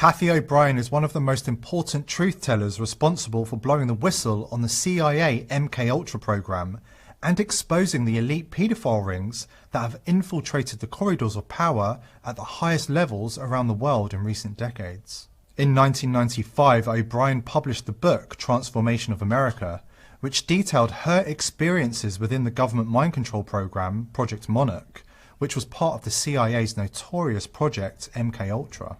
Kathy O'Brien is one of the most important truth tellers responsible for blowing the whistle on the CIA MKUltra program and exposing the elite paedophile rings that have infiltrated the corridors of power at the highest levels around the world in recent decades. In 1995, O'Brien published the book Transformation of America, which detailed her experiences within the government mind control program, Project Monarch, which was part of the CIA's notorious project MKUltra.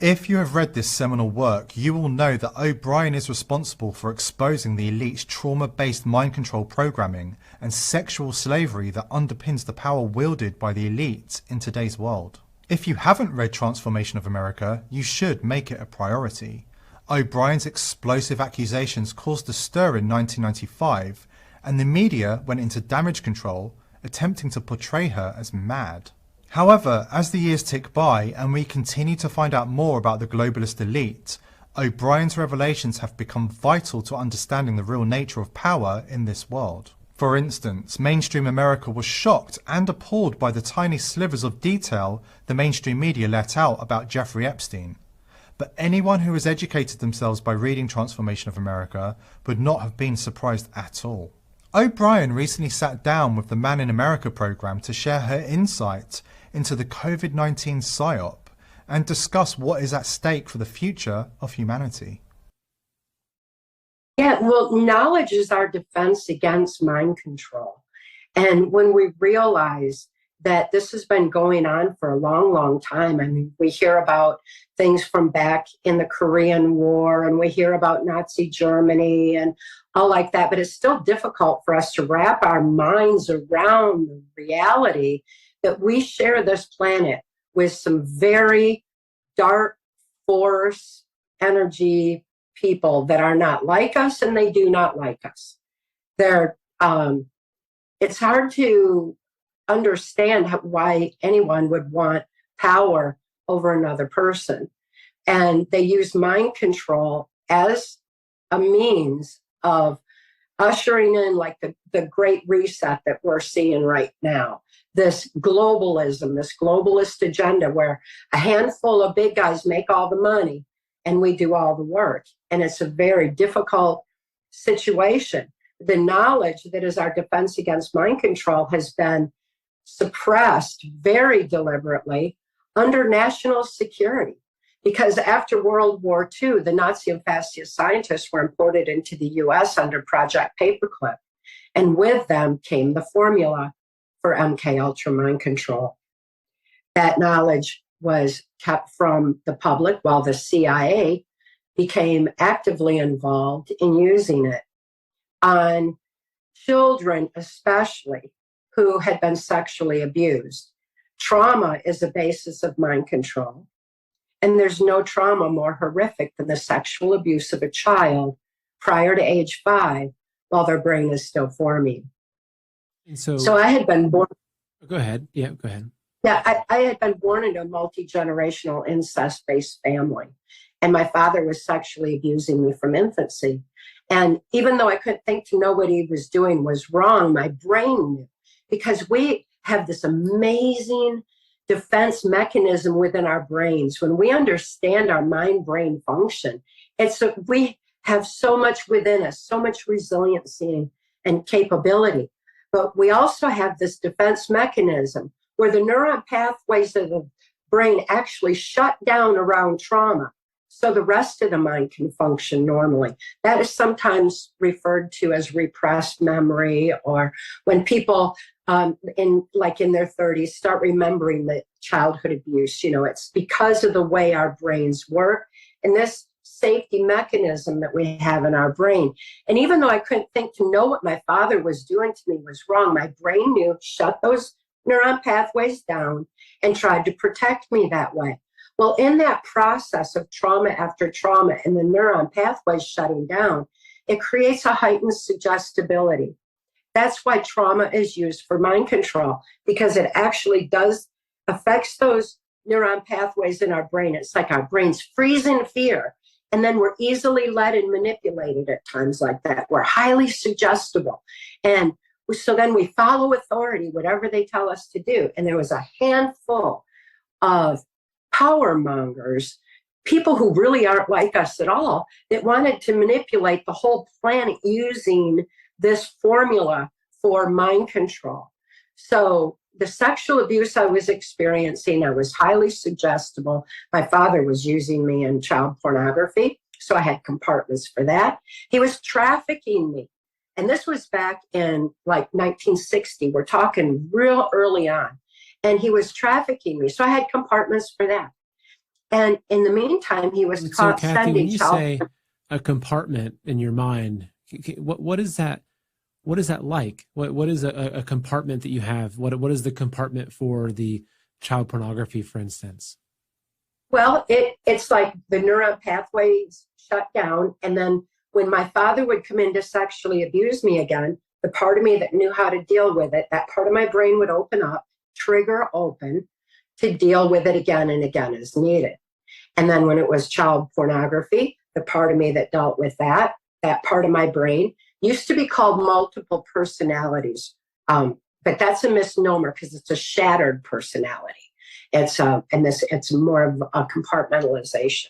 If you have read this seminal work, you will know that O'Brien is responsible for exposing the elite's trauma-based mind control programming and sexual slavery that underpins the power wielded by the elite in today's world. If you haven't read Transformation of America, you should make it a priority. O'Brien's explosive accusations caused a stir in 1995, and the media went into damage control, attempting to portray her as mad. However, as the years tick by and we continue to find out more about the globalist elite, O'Brien's revelations have become vital to understanding the real nature of power in this world. For instance, mainstream America was shocked and appalled by the tiny slivers of detail the mainstream media let out about Jeffrey Epstein. But anyone who has educated themselves by reading Transformation of America would not have been surprised at all. O'Brien recently sat down with the Man in America program to share her insight into the COVID-19 psyop and discuss what is at stake for the future of humanity. Yeah, well, knowledge is our defense against mind control. And when we realize that this has been going on for a long, long time, I mean, we hear about things from back in the Korean War, and we hear about Nazi Germany and all like that, but it's still difficult for us to wrap our minds around the reality that we share this planet with some very dark force energy people that are not like us, and they do not like us. It's hard to understand why anyone would want power over another person. And they use mind control as a means of ushering in like the great reset that we're seeing right now. This globalism, this globalist agenda where a handful of big guys make all the money and we do all the work. And it's a very difficult situation. The knowledge that is our defense against mind control has been suppressed very deliberately under national security. Because after World War II, the Nazi and fascist scientists were imported into the US under Project Paperclip. And with them came the formula for MKUltra mind control. That knowledge was kept from the public while the CIA became actively involved in using it on children, especially who had been sexually abused. Trauma is a basis of mind control. And there's no trauma more horrific than the sexual abuse of a child prior to age 5 while their brain is still forming. And so I had been born. Go ahead. Yeah, go ahead. Yeah, I had been born into a multi-generational incest-based family. And my father was sexually abusing me from infancy. And even though I couldn't think to know what he was doing was wrong, my brain knew. Because we have this amazing defense mechanism within our brains. When we understand our mind-brain function, we have so much within us, so much resiliency and capability. But we also have this defense mechanism where the neuron pathways of the brain actually shut down around trauma so the rest of the mind can function normally. That is sometimes referred to as repressed memory, or when people in their 30s start remembering the childhood abuse. It's because of the way our brains work and this safety mechanism that we have in our brain. And even though I couldn't think to know what my father was doing to me was wrong, my brain knew, shut those neuron pathways down, and tried to protect me that way. Well, in that process of trauma after trauma and the neuron pathways shutting down, it creates a heightened suggestibility. That's why trauma is used for mind control, because it actually affects those neuron pathways in our brain. It's like our brains freeze in fear, and then we're easily led and manipulated at times like that. We're highly suggestible. And so then we follow authority, whatever they tell us to do. And there was a handful of power mongers people who really aren't like us at all that wanted to manipulate the whole planet using this formula for mind control. So the sexual abuse I was experiencing, I was highly suggestible. My father was using me in child pornography, so I had compartments for that. He was trafficking me. And this was back in like 1960. We're talking real early on. And he was trafficking me. So I had compartments for that. And in the meantime, he was So, Kathy, sending when you child. say a compartment in your mind, what is that? What is that like? What is a compartment that you have? What is the compartment for the child pornography, for instance? Well, it's like the neuron pathways shut down. And then when my father would come in to sexually abuse me again, the part of me that knew how to deal with it, that part of my brain would open up, trigger open to deal with it again and again as needed. And then when it was child pornography, the part of me that dealt with that part of my brain used to be called multiple personalities. But that's a misnomer because it's a shattered personality. It's more of a compartmentalization.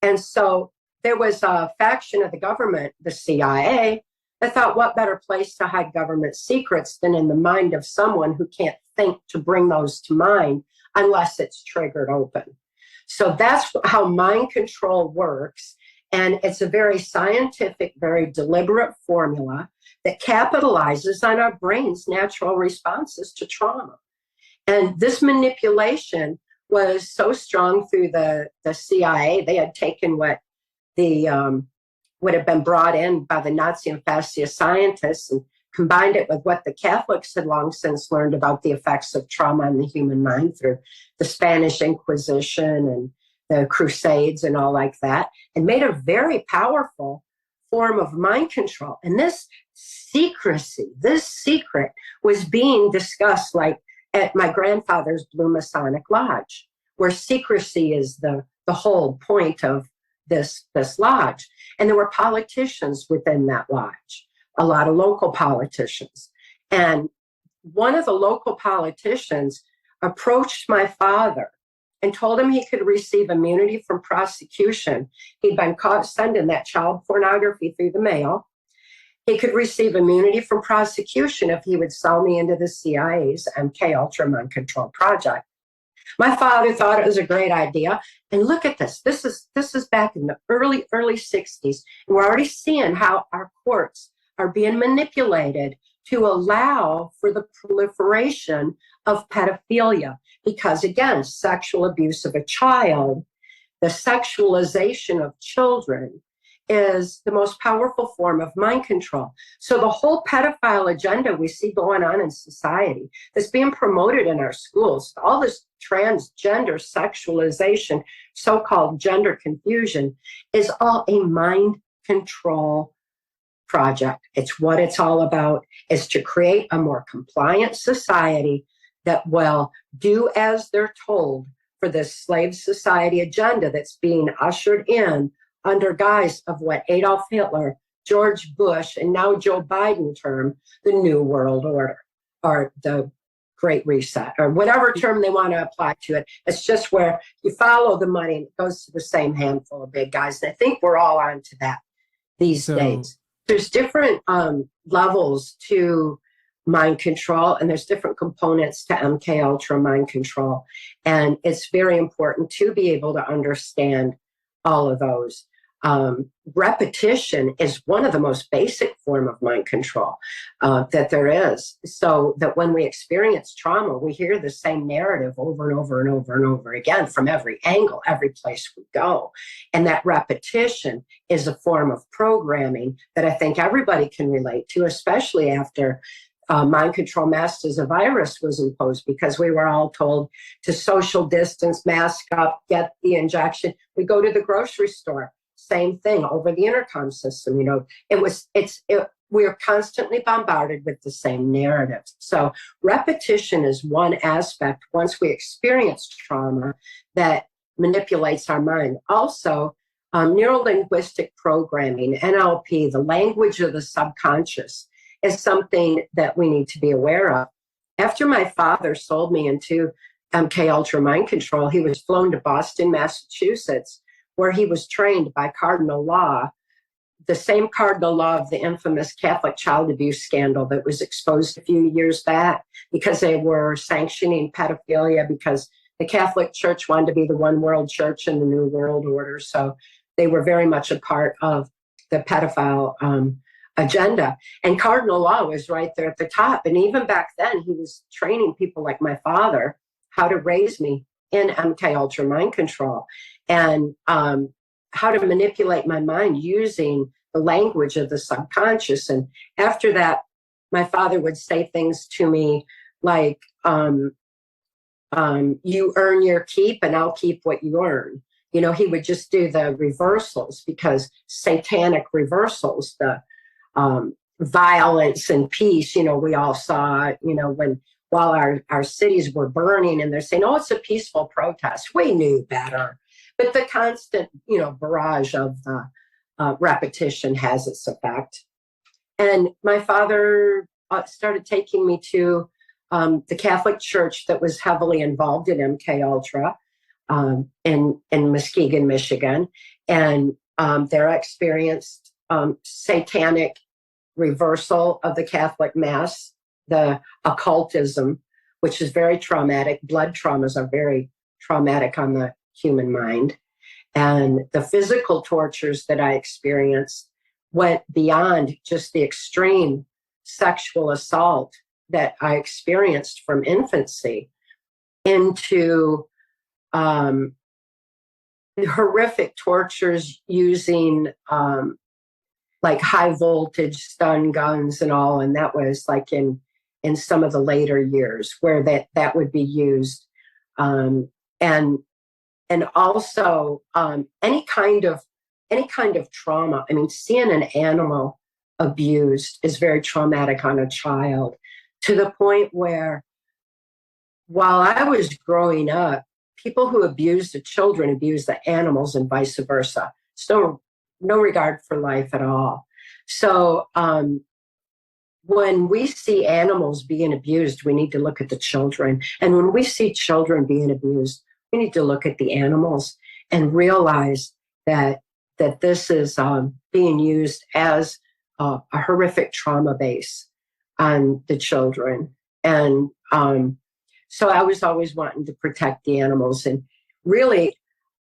And so there was a faction of the government, the CIA, that thought what better place to hide government secrets than in the mind of someone who can't think to bring those to mind unless it's triggered open. So that's how mind control works. And it's a very scientific, very deliberate formula that capitalizes on our brain's natural responses to trauma. And this manipulation was so strong through the CIA. They had taken what would have been brought in by the Nazi and fascist scientists and combined it with what the Catholics had long since learned about the effects of trauma on the human mind through the Spanish Inquisition and the Crusades and all like that, and made a very powerful form of mind control. And this secret was being discussed like at my grandfather's Blue Masonic Lodge, where secrecy is the whole point of this lodge. And there were politicians within that lodge, a lot of local politicians. And one of the local politicians approached my father and told him he could receive immunity from prosecution. He'd been caught sending that child pornography through the mail. He could receive immunity from prosecution if he would sell me into the CIA's MK Ultra Mind Control Project. My father thought it was a great idea. And look at this. This is back in the early 60s. And we're already seeing how our courts are being manipulated to allow for the proliferation of pedophilia. Because again, sexual abuse of a child, the sexualization of children is the most powerful form of mind control. So the whole pedophile agenda we see going on in society that's being promoted in our schools, all this transgender sexualization, so-called gender confusion, is all a mind control project. It's what it's all about, is to create a more compliant society that will do as they're told for this slave society agenda that's being ushered in under guise of what Adolf Hitler, George Bush, and now Joe Biden term the New World Order, or the Great Reset, or whatever term they want to apply to it. It's just where you follow the money and it goes to the same handful of big guys. And I think we're all onto that these days. There's different levels to mind control, and there's different components to MK Ultra mind control. And it's very important to be able to understand all of those. Repetition is one of the most basic form of mind control that there is. So that when we experience trauma, we hear the same narrative over and over and over and over again from every angle, every place we go. And that repetition is a form of programming that I think everybody can relate to, especially after mind control masks as a virus was imposed, because we were all told to social distance, mask up, get the injection. We go to the grocery store, same thing over the intercom system. You know, we're constantly bombarded with the same narrative. So repetition is one aspect once we experience trauma that manipulates our mind. Also, neuro-linguistic programming, NLP, the language of the subconscious, is something that we need to be aware of. After my father sold me into MK Ultra Mind Control, he was flown to Boston, Massachusetts, where he was trained by cardinal law, the same cardinal law of the infamous Catholic child abuse scandal that was exposed a few years back, because they were sanctioning pedophilia because the Catholic Church wanted to be the one world church in the New World Order. So they were very much a part of the pedophile agenda. And cardinal law was right there at the top. And even back then, he was training people like my father how to raise me in MK Ultra mind control, and how to manipulate my mind using the language of the subconscious. And after that, my father would say things to me like, you earn your keep and I'll keep what you earn. You know, he would just do the reversals, because satanic reversals, the violence and peace, you know, we all saw, you know, while our cities were burning, and they're saying, oh, it's a peaceful protest. We knew better. But the constant, you know, barrage of the repetition has its effect. And my father started taking me to the Catholic Church that was heavily involved in MK Ultra in Muskegon, Michigan. And there I experienced satanic reversal of the Catholic Mass, the occultism, which is very traumatic. Blood traumas are very traumatic on the human mind. And the physical tortures that I experienced went beyond just the extreme sexual assault that I experienced from infancy into horrific tortures using like high voltage stun guns and all. And that was like in some of the later years where that would be used. And also any kind of trauma. I mean, seeing an animal abused is very traumatic on a child, to the point where while I was growing up, people who abused the children abused the animals and vice versa. So no regard for life at all. So when we see animals being abused, we need to look at the children. And when we see children being abused, we need to look at the animals and realize that this is being used as a horrific trauma base on the children. And so I was always wanting to protect the animals. And really,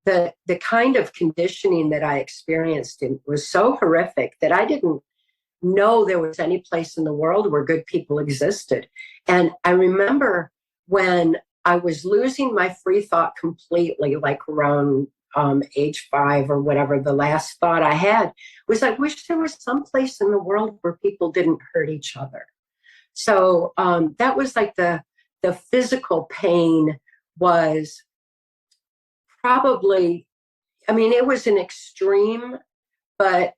the kind of conditioning that I experienced was so horrific that I didn't know there was any place in the world where good people existed. And I remember when I was losing my free thought completely, like around age 5 or whatever, the last thought I had was, I wish there was some place in the world where people didn't hurt each other. So that was like the physical pain was probably, I mean, it was an extreme, but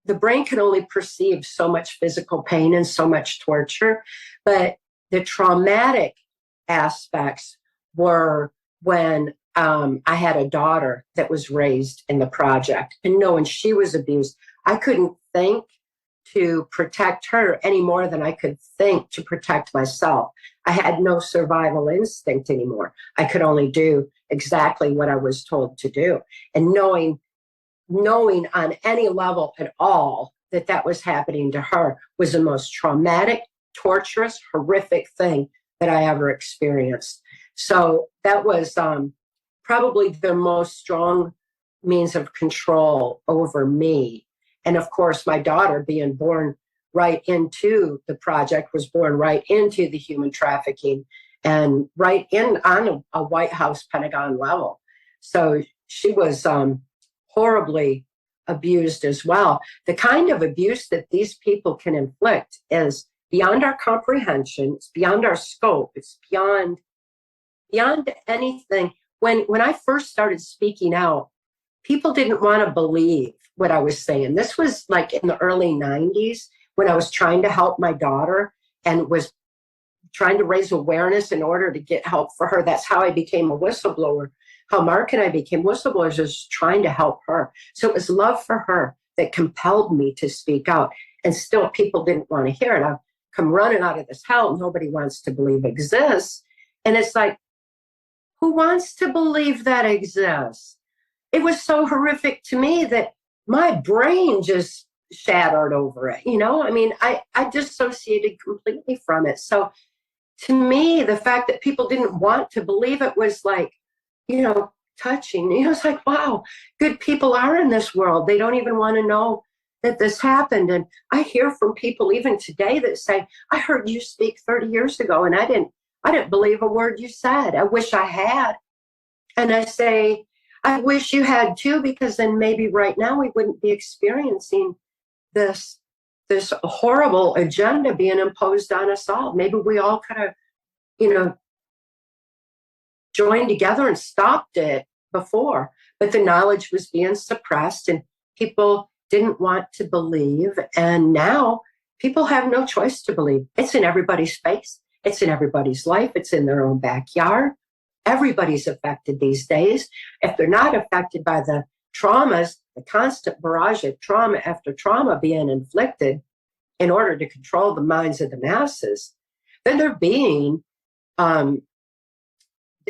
the brain can only perceive so much physical pain and so much torture. But the traumatic aspects were when I had a daughter that was raised in the project, and knowing she was abused, I couldn't think to protect her any more than I could think to protect myself. I had no survival instinct anymore. I could only do exactly what I was told to do. And knowing on any level at all that was happening to her was the most traumatic, torturous, horrific thing that I ever experienced. So that was probably the most strong means of control over me. And of course, my daughter, being born right into the project, was born right into the human trafficking and right in on a White House Pentagon level. So she was horribly abused as well. The kind of abuse that these people can inflict is beyond our comprehension. It's beyond our scope. It's beyond anything. When I first started speaking out, people didn't want to believe what I was saying. This was like in the early 90s when I was trying to help my daughter and was trying to raise awareness in order to get help for her. That's how I became a whistleblower. How Mark and I became whistleblowers was trying to help her. So it was love for her that compelled me to speak out. And still people didn't want to hear it. I've come running out of this hell nobody wants to believe exists. And it's like, who wants to believe that exists? it was so horrific to me that my brain just shattered over it. I mean, I dissociated completely from it. So to me, the fact that people didn't want to believe it was like, touching. It's like, wow, good people are in this world. They don't even want to know that this happened. And I hear from people even today that say, I heard you speak 30 years ago and I didn't believe a word you said. I wish I had. And I say, I wish you had too, because then maybe right now we wouldn't be experiencing this horrible agenda being imposed on us all. Maybe we all could have, joined together and stopped it before, but the knowledge was being suppressed and people didn't want to believe. And now people have no choice to believe. It's in everybody's face. It's in everybody's life. It's in their own backyard. Everybody's affected these days. If they're not affected by the traumas, the constant barrage of trauma after trauma being inflicted in order to control the minds of the masses, then they're being,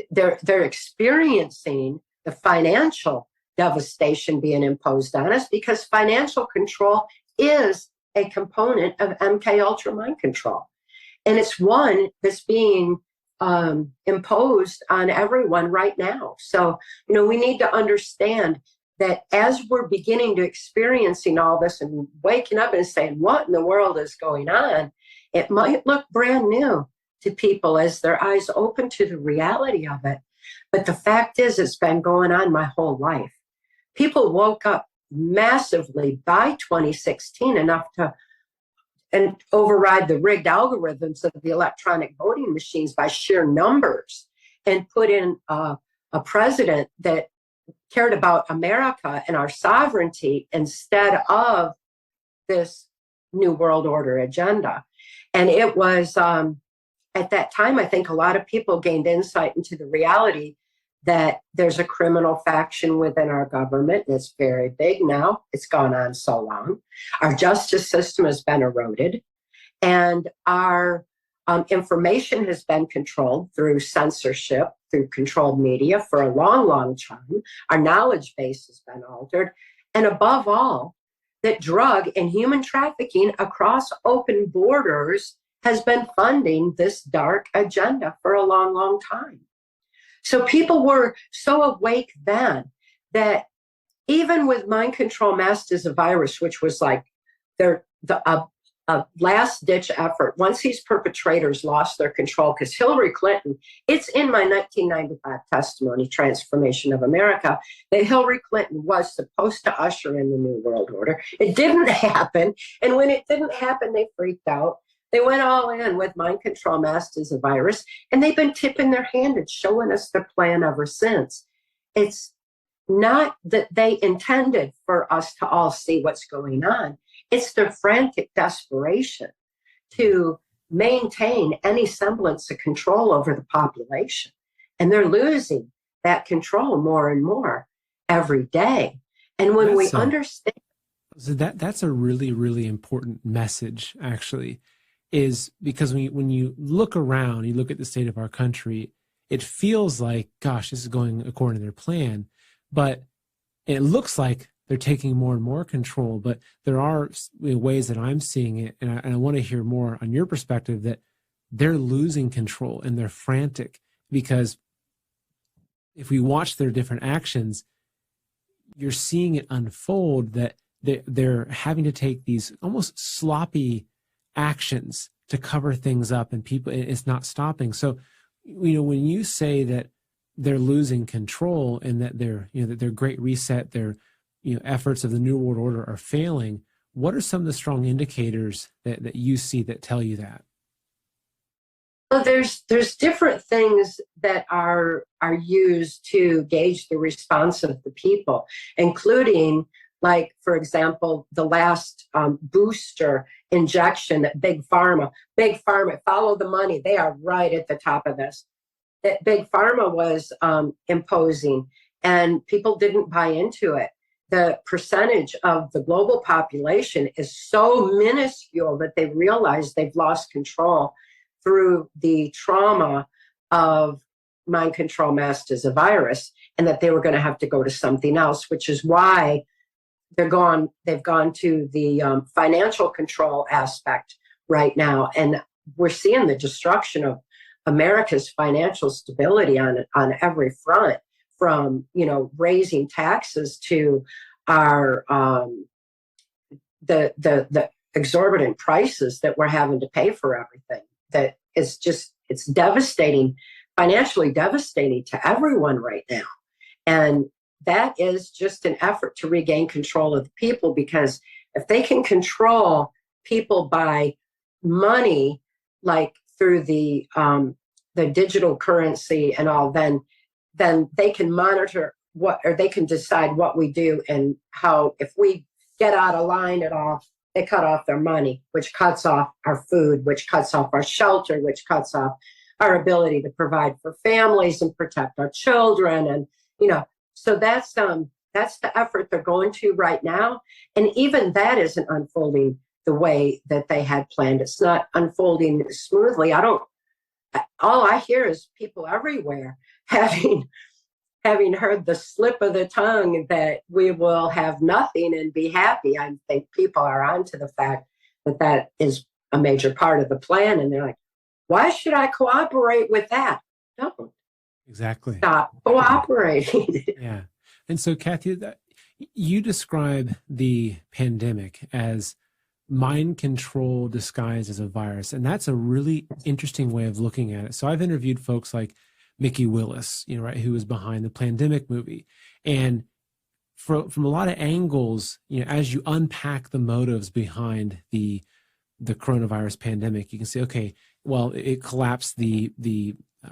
they're experiencing the financial devastation being imposed on us, because financial control is a component of MK Ultra mind control. And it's one that's being imposed on everyone right now. So, we need to understand that as we're beginning to experiencing all this and waking up and saying, what in the world is going on? It might look brand new to people as their eyes open to the reality of it. But the fact is, it's been going on my whole life. People woke up massively by 2016 enough to override the rigged algorithms of the electronic voting machines by sheer numbers and put in a president that cared about America and our sovereignty instead of this New World Order agenda. And it was, at that time, I think a lot of people gained insight into the reality that there's a criminal faction within our government. It's very big now. It's gone on so long. Our justice system has been eroded, and our information has been controlled through censorship, through controlled media for a long, long time. Our knowledge base has been altered. And above all, that drug and human trafficking across open borders has been funding this dark agenda for a long, long time. So people were so awake then that even with mind control masked as a virus, which was like the last-ditch effort, once these perpetrators lost their control, because Hillary Clinton, it's in my 1995 testimony, Transformation of America, that Hillary Clinton was supposed to usher in the New World Order. It didn't happen. And when it didn't happen, they freaked out. They went all in with mind control masked as a virus, and they've been tipping their hand and showing us their plan ever since. It's not that they intended for us to all see what's going on. It's their frantic desperation to maintain any semblance of control over the population. And they're losing that control more and more every day. And when we understand... So that's a really, really important message, actually, is because when you look around, you look at the state of our country, it feels like, gosh, this is going according to their plan. But it looks like they're taking more and more control. But there are ways that I'm seeing it, and I want to hear more on your perspective, that they're losing control and they're frantic. Because if we watch their different actions, you're seeing it unfold that they're having to take these almost sloppy actions to cover things up, and people, it's not stopping. So, when you say that they're losing control and that that their great reset, their efforts of the New World Order are failing, what are some of the strong indicators that you see that tell you that? Well, there's different things that are used to gauge the response of the people, including, like, for example, the last booster injection that Big Pharma, follow the money. They are right at the top of this. That Big Pharma was imposing, and people didn't buy into it. The percentage of the global population is so minuscule that they realize they've lost control through the trauma of mind control masked as a virus, and that they were going to have to go to something else, which is why they've gone to the financial control aspect right now. And we're seeing the destruction of America's financial stability on every front, from, raising taxes to our the exorbitant prices that we're having to pay for everything. That is just, it's devastating, financially devastating to everyone right now. And that is just an effort to regain control of the people, because if they can control people by money, like through the digital currency and all, then they can monitor or they can decide what we do and how. If we get out of line at all, they cut off their money, which cuts off our food, which cuts off our shelter, which cuts off our ability to provide for families and protect our children. And, so that's the effort they're going to right now. And even that isn't unfolding the way that they had planned. It's not unfolding smoothly. All I hear is people everywhere having heard the slip of the tongue that we will have nothing and be happy. I think people are onto the fact that is a major part of the plan. And they're like, why should I cooperate with that? Don't. Exactly. Stop cooperating. Yeah. And so, Kathy, you describe the pandemic as mind control disguised as a virus. And that's a really interesting way of looking at it. So I've interviewed folks like Mickey Willis, right, who was behind the Plandemic movie. And from a lot of angles, as you unpack the motives behind the coronavirus pandemic, you can say, okay, well, it collapsed the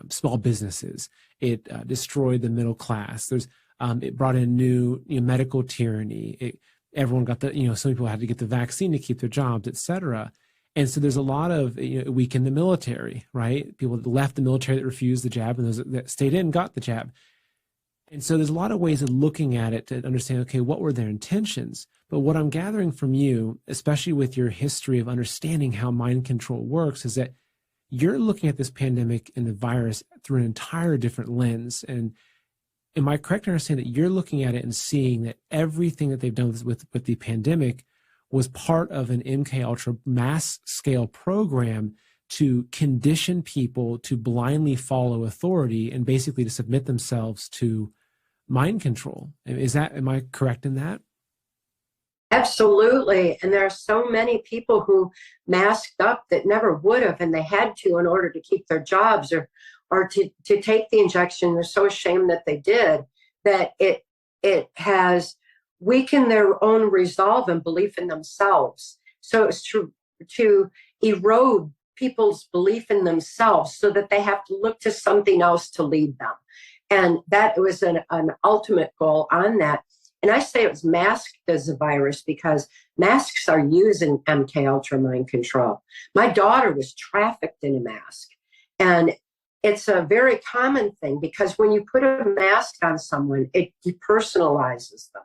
small businesses. It destroyed the middle class. It brought in new medical tyranny. Everyone got some people had to get the vaccine to keep their jobs, et cetera. And so there's a lot of, weakened the military, right? People that left the military that refused the jab, and those that stayed in got the jab. And so there's a lot of ways of looking at it to understand, okay, what were their intentions? But what I'm gathering from you, especially with your history of understanding how mind control works, is that you're looking at this pandemic and the virus through an entire different lens. And am I correct in understanding that you're looking at it and seeing that everything that they've done with the pandemic was part of an MK Ultra mass scale program to condition people to blindly follow authority and basically to submit themselves to mind control? Am I correct in that? Absolutely. And there are so many people who masked up that never would have, and they had to in order to keep their jobs or to take the injection. They're so ashamed that they did, that it has weakened their own resolve and belief in themselves. So it's to erode people's belief in themselves so that they have to look to something else to lead them. And that was an ultimate goal on that. And I say it was masked as a virus because masks are used in MK Ultra mind control. My daughter was trafficked in a mask. And it's a very common thing because when you put a mask on someone, it depersonalizes them.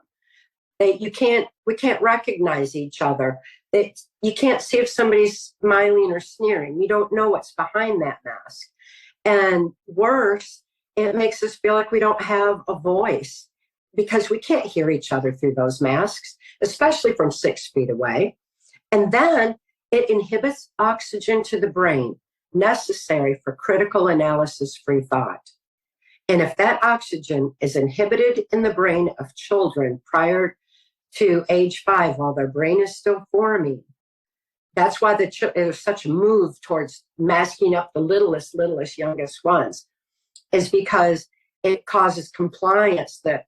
We can't recognize each other. You can't see if somebody's smiling or sneering. You don't know what's behind that mask. And worse, it makes us feel like we don't have a voice because we can't hear each other through those masks, especially from 6 feet away. And then it inhibits oxygen to the brain necessary for critical analysis-free thought. And if that oxygen is inhibited in the brain of children prior to age 5 while their brain is still forming, that's why there's such a move towards masking up the littlest, youngest ones, is because it causes compliance, that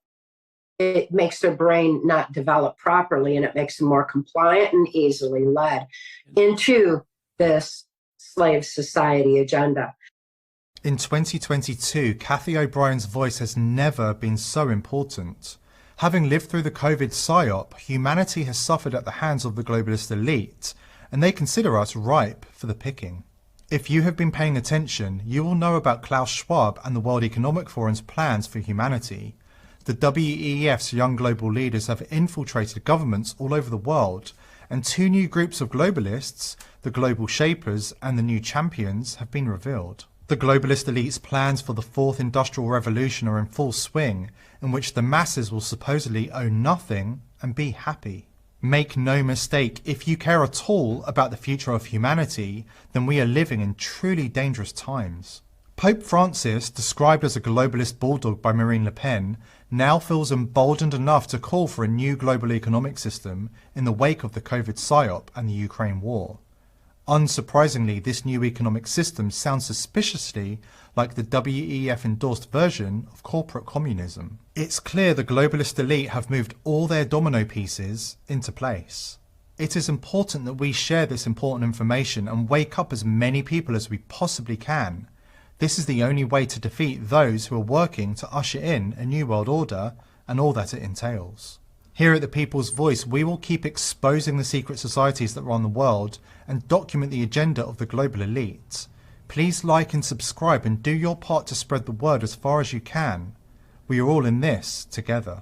it makes their brain not develop properly, and it makes them more compliant and easily led into this slave society agenda. In 2022, Kathy O'Brien's voice has never been so important. Having lived through the COVID psyop, humanity has suffered at the hands of the globalist elite, and they consider us ripe for the picking. If you have been paying attention, you will know about Klaus Schwab and the World Economic Forum's plans for humanity. The WEF's young global leaders have infiltrated governments all over the world, and 2 new groups of globalists, the Global Shapers and the New Champions, have been revealed. The globalist elite's plans for the fourth industrial revolution are in full swing, in which the masses will supposedly own nothing and be happy. Make no mistake, if you care at all about the future of humanity, then we are living in truly dangerous times. Pope Francis, described as a globalist bulldog by Marine Le Pen, now feels emboldened enough to call for a new global economic system in the wake of the COVID psyop and the Ukraine war. Unsurprisingly, this new economic system sounds suspiciously like the WEF-endorsed version of corporate communism. It's clear the globalist elite have moved all their domino pieces into place. It is important that we share this important information and wake up as many people as we possibly can. This is the only way to defeat those who are working to usher in a new world order and all that it entails. Here at The People's Voice, we will keep exposing the secret societies that run the world and document the agenda of the global elite. Please like and subscribe and do your part to spread the word as far as you can. We are all in this together.